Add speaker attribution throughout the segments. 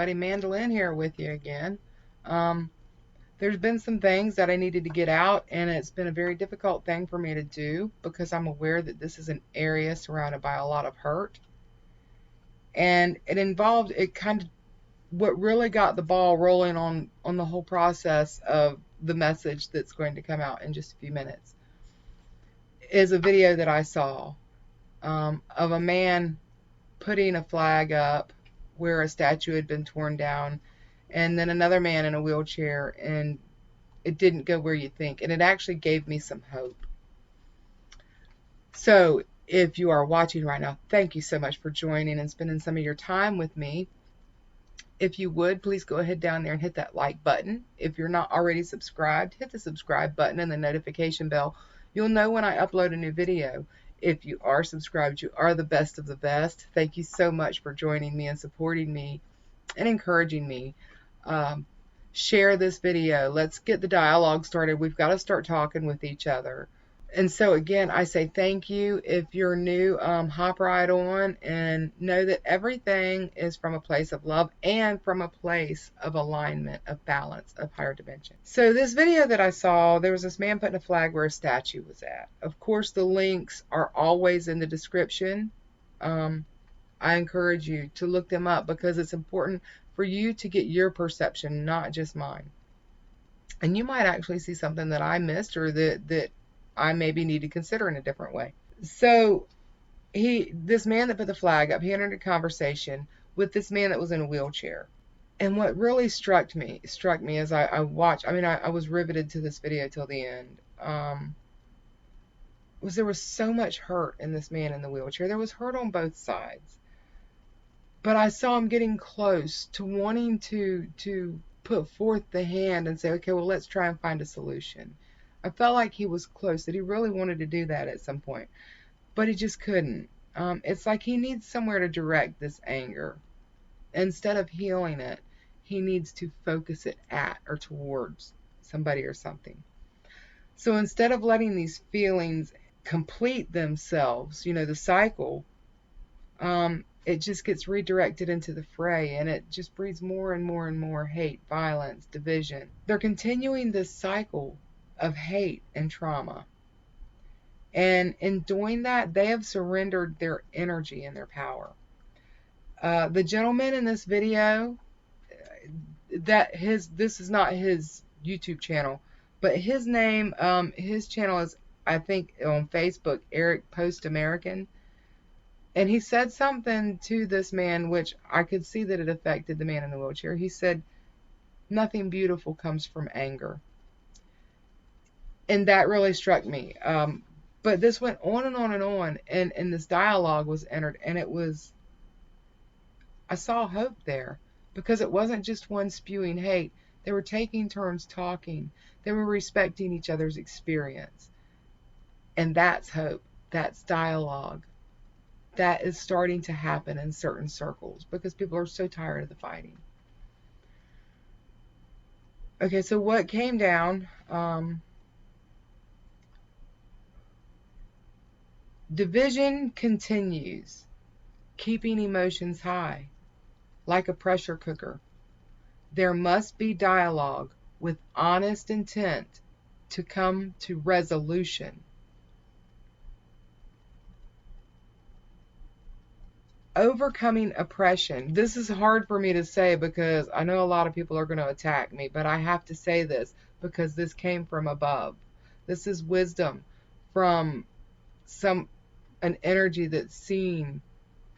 Speaker 1: everybody. Mandolin here with you again. There's been some things that I needed to get out, and it's been a very difficult thing for me to do because I'm aware that this is an area surrounded by a lot of hurt. And what really got the ball rolling on the whole process of the message that's going to come out in just a few minutes is a video that I saw of a man putting a flag up where a statue had been torn down, and then another man in a wheelchair, and it didn't go where you think, and it actually gave me some hope. So if you are watching right now, thank you so much for joining and spending some of your time with me. If you would, please go ahead down there and hit that like button. If you're not already subscribed, hit the subscribe button and the notification bell. You'll know when I upload a new video. If you are subscribed, you are the best of the best. Thank you so much for joining me and supporting me and encouraging me. Share this video. Let's get the dialogue started. We've got to start talking with each other. And so again, I say thank you. If you're new, hop right on and know that everything is from a place of love and from a place of alignment, of balance, of higher dimension. So this video that I saw, there was this man putting a flag where a statue was at. Of course, the links are always in the description. I encourage you to look them up because it's important for you to get your perception, not just mine. And you might actually see something that I missed or that I maybe need to consider in a different way. So this man that put the flag up, he entered a conversation with this man that was in a wheelchair. And what really struck me as I watched, I was riveted to this video till the end, was there was so much hurt in this man in the wheelchair. There was hurt on both sides. But I saw him getting close to wanting to put forth the hand and say, okay, well, let's try and find a solution. I felt like he was close, that he really wanted to do that at some point, but he just couldn't. It's like he needs somewhere to direct this anger. Instead of healing it, he needs to focus it at or towards somebody or something. So instead of letting these feelings complete themselves, the cycle, it just gets redirected into the fray, and it just breeds more and more and more hate, violence, division. They're continuing this cycle of hate and trauma. And in doing that, they have surrendered their energy and their power. The gentleman in this video, this is not his YouTube channel, but his name, his channel is, I think, on Facebook, Eric Post American. And he said something to this man, which I could see that it affected the man in the wheelchair. He said, nothing beautiful comes from anger. And that really struck me. But this went on and on and on. And this dialogue was entered. And I saw hope there. Because it wasn't just one spewing hate. They were taking turns talking. They were respecting each other's experience. And that's hope. That's dialogue. That is starting to happen in certain circles. Because people are so tired of the fighting. Okay, so what came down... division continues, keeping emotions high, like a pressure cooker. There must be dialogue with honest intent to come to resolution. Overcoming oppression. This is hard for me to say because I know a lot of people are going to attack me, but I have to say this because this came from above. This is wisdom from an energy that's seen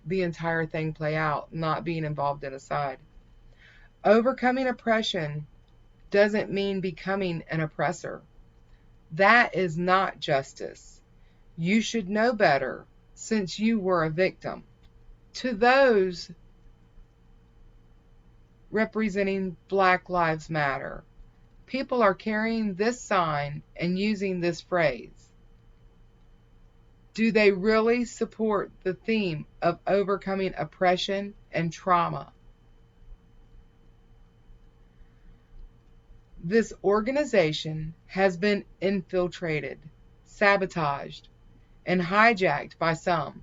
Speaker 1: the entire thing play out, not being involved in a side. Overcoming oppression doesn't mean becoming an oppressor. That is not justice. You should know better since you were a victim. To those representing Black Lives Matter, people are carrying this sign and using this phrase. Do they really support the theme of overcoming oppression and trauma? This organization has been infiltrated, sabotaged, and hijacked by some.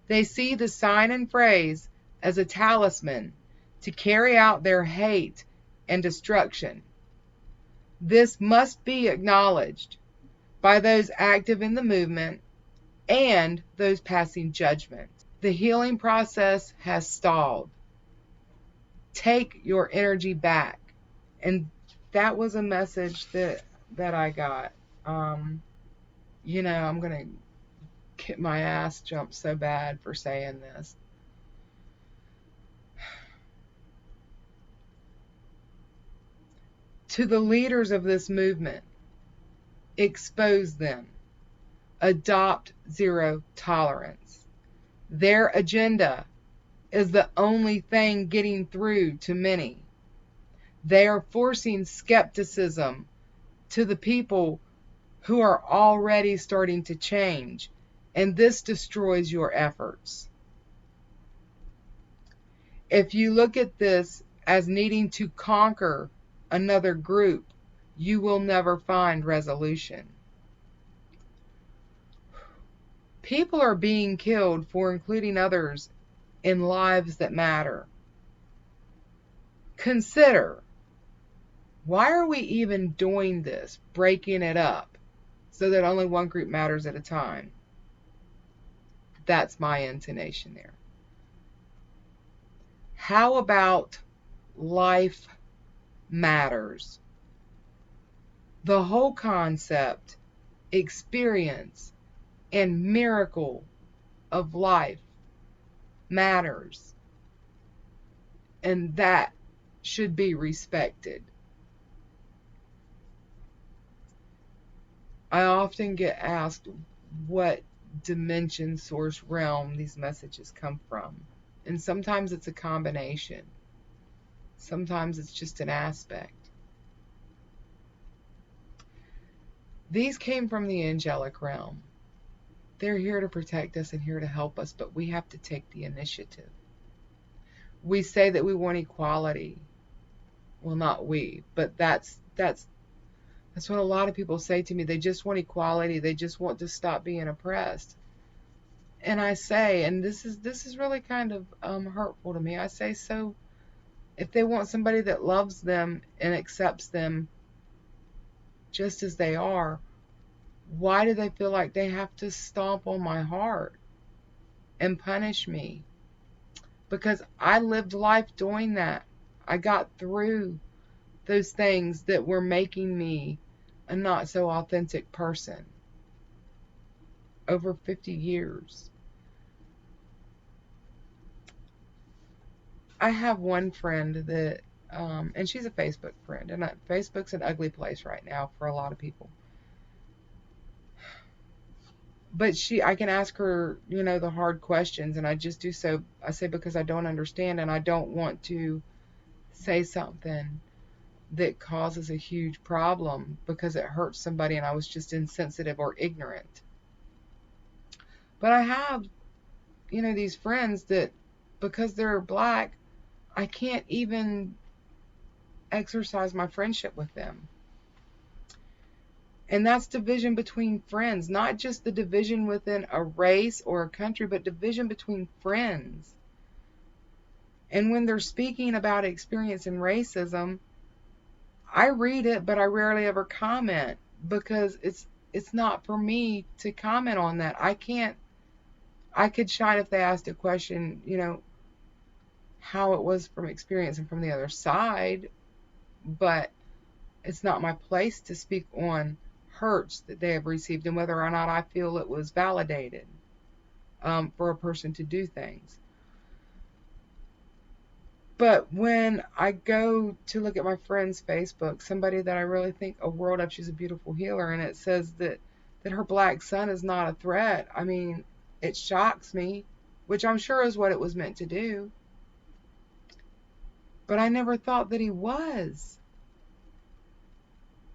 Speaker 1: They see the sign and phrase as a talisman to carry out their hate and destruction. This must be acknowledged by those active in the movement and those passing judgment. The healing process has stalled. Take your energy back. And that was a message that I got. You know, I'm going to get my ass jumped so bad for saying this. To the leaders of this movement, expose them. Adopt zero tolerance. Their agenda is the only thing getting through to many. They are forcing skepticism to the people who are already starting to change, and this destroys your efforts. If you look at this as needing to conquer another group, you will never find resolution. People are being killed for including others in lives that matter. Consider, why are we even doing this, breaking it up so that only one group matters at a time? That's my intonation there. How about life matters? The whole concept, experience, and miracle of life matters. And that should be respected. I often get asked what dimension, source, realm these messages come from. And sometimes it's a combination. Sometimes it's just an aspect. These came from the angelic realm. They're here to protect us and here to help us, but we have to take the initiative. We say that we want equality. Well, not we, but that's what a lot of people say to me. They just want equality. They just want to stop being oppressed. And I say, and this is really kind of hurtful to me. I say, so if they want somebody that loves them and accepts them just as they are, why do they feel like they have to stomp on my heart and punish me? Because I lived life doing that. I got through those things that were making me a not so authentic person over 50 years. I have one friend that, and she's a Facebook friend, and Facebook's an ugly place right now for a lot of people. But I can ask her, you know, the hard questions, and I just do so, I say, because I don't understand, and I don't want to say something that causes a huge problem because it hurts somebody and I was just insensitive or ignorant. But I have, you know, these friends that, because they're black, I can't even exercise my friendship with them. And that's division between friends, not just the division within a race or a country, but division between friends. And when they're speaking about experiencing racism, I read it, but I rarely ever comment because it's not for me to comment on that. I could shine if they asked a question, you know, how it was from experiencing from the other side, but it's not my place to speak on hurts that they have received and whether or not I feel it was validated for a person to do things. But when I go to look at my friend's Facebook, somebody that I really think a world of, she's a beautiful healer, and it says that her black son is not a threat. I mean, it shocks me, which I'm sure is what it was meant to do. But I never thought that he was.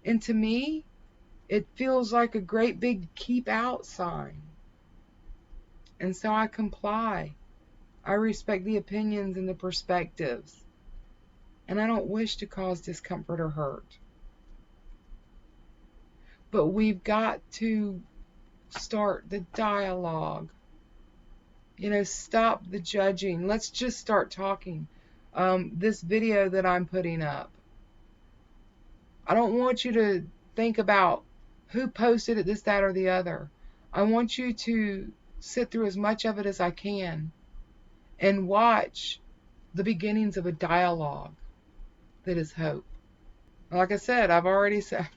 Speaker 1: And to me, it feels like a great big keep out sign. And so I comply. I respect the opinions and the perspectives. And I don't wish to cause discomfort or hurt. But we've got to start the dialogue. You know, stop the judging. Let's just start talking. This video that I'm putting up, I don't want you to think about who posted it, this, that, or the other. I want you to sit through as much of it as I can and watch the beginnings of a dialogue that is hope. Like I said, I've already said,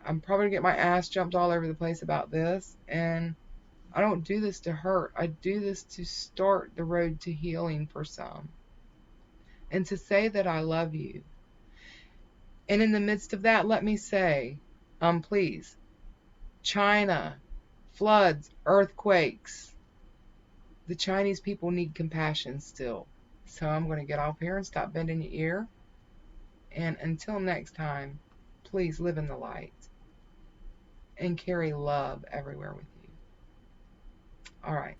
Speaker 1: I'm probably going to get my ass jumped all over the place about this. And I don't do this to hurt. I do this to start the road to healing for some. And to say that I love you. And in the midst of that, let me say, please, China, floods, earthquakes. The Chinese people need compassion still. So I'm going to get off here and stop bending your ear. And until next time, please live in the light and carry love everywhere with you. All right.